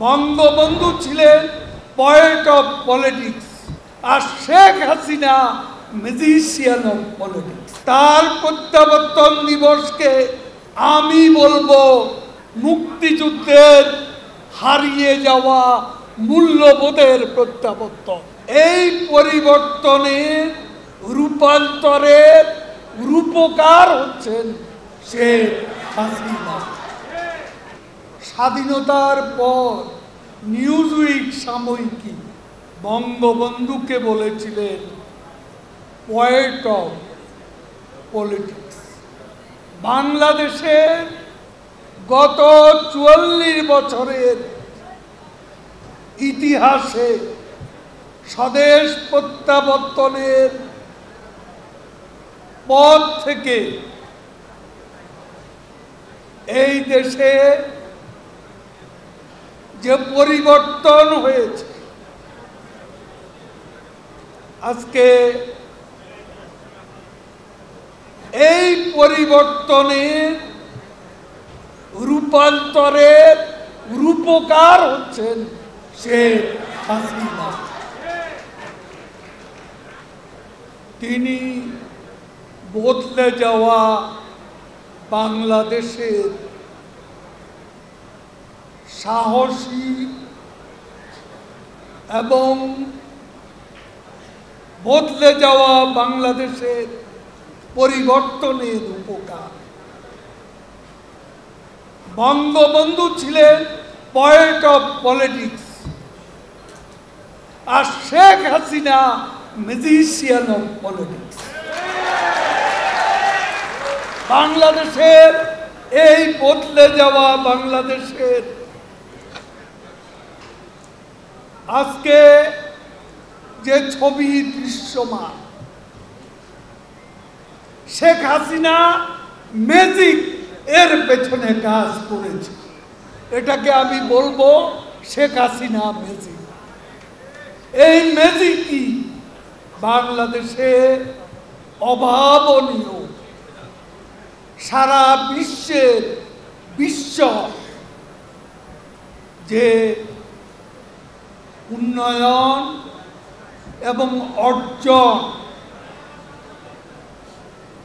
বঙ্গবন্ধু ছিলেন poet of politics আর Sheikh Hasina magician of politics. তার প্রত্যাবর্তন দিবসকে আমি বলবো মুক্তিযুদ্ধের হারিয়ে যাওয়া মূল্যবোধের প্রত্যাবর্তন। এই পরিবর্তনের রূপান্তরের রূপকার হচ্ছেন শেখ হাসিনা। স্বাধীনতার পর নিউজউইক সাময়িকী বঙ্গবন্ধুকে বলেছিলেন পয়েট অফ পলিটিক্স। বাংলাদেশের গত ৪৪ বছরের ইতিহাসে স্বদেশ প্রত্যাবর্তনের পর থেকে এই দেশে যে পরিবর্তন হয়েছে, আজকে এই পরিবর্তনের রূপান্তরের রূপকার হচ্ছেন শেখ হাসিনা। তিনি বদলে যাওয়া বাংলাদেশের সাহসী এবং বদলে যাওয়া বাংলাদেশের পরিবর্তনের উপকার। বঙ্গবন্ধু ছিলেন পয়েট অফ পলিটিক্স আর Sheikh Hasina magician of politics. বাংলাদেশের এই বদলে যাওয়া বাংলাদেশের আজকে যে ছবি দৃশ্যমান, শেখ হাসিনা ম্যাজিক এর পেছনে কাজ করেছে। এটাকে আমি বলবো শেখ হাসিনা ম্যাজিক। এই ম্যাজিকই বাংলাদেশে অভাবনীয়, সারা বিশ্বের বিশ্বাস যে উন্নয়ন এবং অর্জন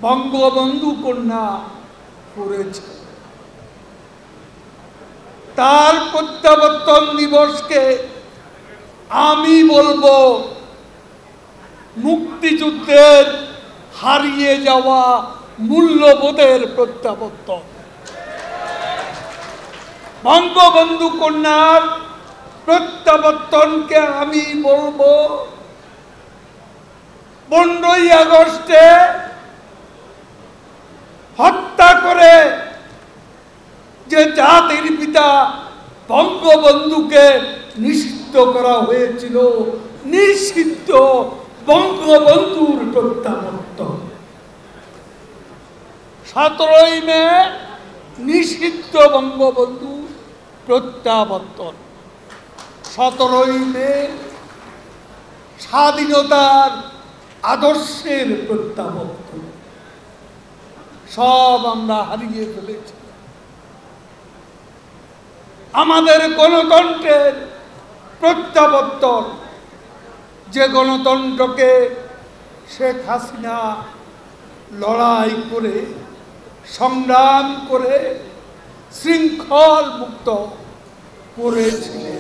বঙ্গবন্ধু কন্যা করেছে। তার প্রত্যাবর্তন দিবসকে আমি বলবো মুক্তিযুদ্ধের হারিয়ে যাওয়া মূল্যবোধের প্রত্যাবর্তন। বঙ্গবন্ধু কন্যার প্রত্যাবর্তনকে আমি বলবো 15ই আগস্টে হত্যা করে যে জাতির পিতা বঙ্গবন্ধুকে নিষিদ্ধ করা হয়েছিল, নিষিদ্ধ বঙ্গবন্ধুর প্রত্যাবর্তন। 17ই মে নিষিদ্ধ বঙ্গবন্ধু প্রত্যাবর্তন। 17ই মে স্বাধীনতার আদর্শের প্রত্যাবর্তন। সব আমরা হারিয়ে ফেলেছি। আমাদের গণতন্ত্রের প্রত্যাবর্তন, যে গণতন্ত্রকে শেখ হাসিনা লড়াই করে সংগ্রাম করে শৃঙ্খল মুক্ত করেছিলেন।